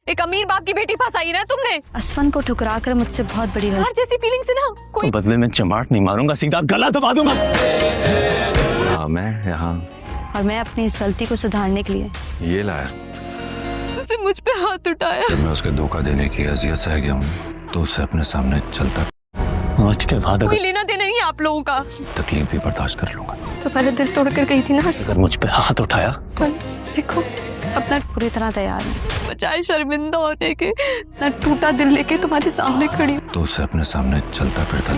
एक अमीर बाप की बेटी फंसाई ना तुमने। असफन को ठुकरा कर मुझसे बहुत बड़ी हार गलती। जैसी फीलिंग्स है ना कोई। तो बदले में चमाट नहीं मारूंगा, सीधा गला दबा दूंगा। हाँ, मैं यहाँ और मैं अपनी इस गलती को सुधारने के लिए ये लाया। उसने मुझ पे हाथ उठाया। जब मैं उसके धोखा देने की अजियत सह गया हूँ तो उसे अपने सामने चलता आज के बाद कोई अगर लेना देना नहीं है आप लोगों का। तकलीफ भी बर्दाश्त कर लूंगा। तो पहले दिल तोड़ कर गई थी ना अगर मुझ पे हाथ उठाया देखो अपना पूरी तरह तैयार है। बजाय शर्मिंदा होने के ना टूटा दिल लेके तुम्हारे सामने खड़ी हूँ। तो उसे अपने सामने चलता फिरता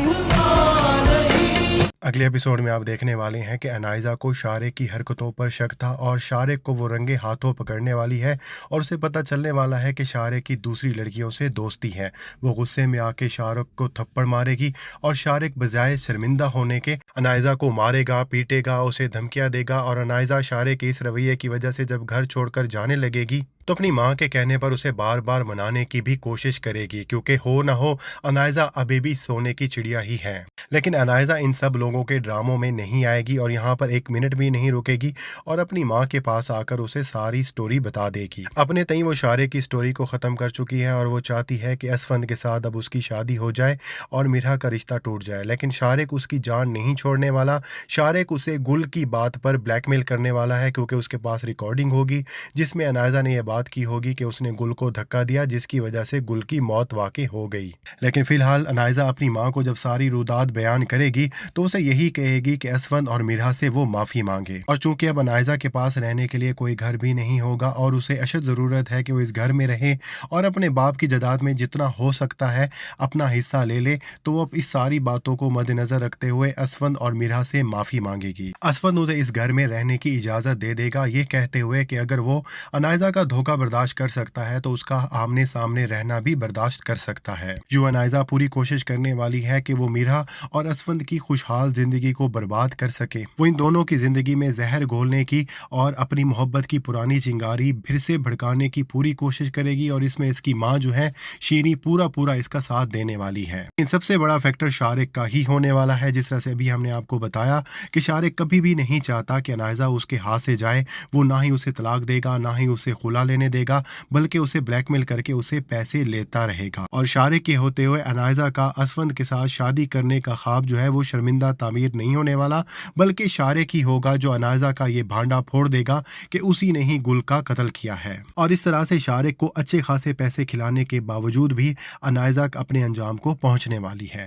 अगले एपिसोड में आप देखने वाले हैं कि अनाइजा को शारिक की हरकतों पर शक था और शारिक को वो रंगे हाथों पकड़ने वाली है और उसे पता चलने वाला है कि शारिक की दूसरी लड़कियों से दोस्ती है। वो गुस्से में आके शारिक को थप्पड़ मारेगी और शारिक बजाय शर्मिंदा होने के अनाइजा को मारेगा, पीटेगा, उसे धमकियां देगा और अनाइजा शारिक के इस रवैये की वजह से जब घर छोड़कर जाने लगेगी तो अपनी माँ के कहने पर उसे बार बार मनाने की भी कोशिश करेगी, क्योंकि हो ना हो अनाइजा अभी भी सोने की चिड़िया ही है। लेकिन अनाइजा इन सब लोगों के ड्रामों में नहीं आएगी और यहाँ पर एक मिनट भी नहीं रुकेगी और अपनी माँ के पास आकर उसे सारी स्टोरी बता देगी। अपने तई वो शारिक की स्टोरी को ख़त्म कर चुकी है और वो चाहती है कि असफंद के साथ अब उसकी शादी हो जाए और मिरहा का रिश्ता टूट जाए। लेकिन शारिक उसकी जान नहीं छोड़ने वाला। शारिक उसे गुल की बात पर ब्लैकमेल करने वाला है, क्योंकि उसके पास रिकॉर्डिंग होगी जिसमें अनाइजा ने यह बात की होगी कि उसने गुल को धक्का दिया, जिसकी वजह से गुल की मौत वाकई हो गई। लेकिन फिलहाल अनाइजा अपनी माँ को जब सारी रुदात बयान करेगी तो उसे यही कहेगी कि असफंद और मिरहा से वो माफी मांगे। और चूंकि अब अनाइजा के पास रहने के लिए कोई घर भी नहीं होगा और उसे अशद ज़रूरत है कि वो इस घर में रहे और अपने बाप की जायदाद में जितना हो सकता है अपना हिस्सा ले ले, तो वो अब इस सारी बातों को मद्देनजर रखते हुए असफंद और मिरहा से माफी मांगेगी। असफंद उसे इस घर में रहने की इजाजत दे देगा, ये कहते हुए कि अगर वो अनाइजा का धोखा बर्दाश्त कर सकता है तो उसका आमने सामने रहना भी बर्दाश्त कर सकता है। यूं अनाइजा पूरी कोशिश करने वाली है कि वो मिरहा और असफंद की खुशहाल जिंदगी को बर्बाद कर सके। वो इन दोनों की जिंदगी में जहर घोलने की और अपनी मोहब्बत की पुरानी चिंगारी फिर से भड़काने की पूरी कोशिश करेगी और इसमें इसकी माँ जो है शीरी पूरा इसका साथ देने वाली है। इन सबसे बड़ा फैक्टर शारिक का ही होने वाला है। जिस तरह से अभी हमने आपको बताया कि शारिक कभी भी नहीं चाहता कि अनाइजा उसके हाथ से जाए। वो ना ही उसे तलाक देगा, ना ही उसे खुला लेने देगा, बल्कि उसे ब्लैकमेल करके उसे पैसे लेता रहेगा। और शारिक के होते हुए अनाइजा का असफंद के साथ शादी करने का ख्वाब जो है वो शर्मिंदा तामीर नहीं होने वाला, बल्कि शारिक ही होगा जो अनाइजा का ये भांडा फोड़ देगा कि उसी ने ही गुल का कत्ल किया है। और इस तरह से शारिक को अच्छे खासे पैसे खिलाने के बावजूद भी अनाइजा अपने अंजाम को पहुंचने वाली है।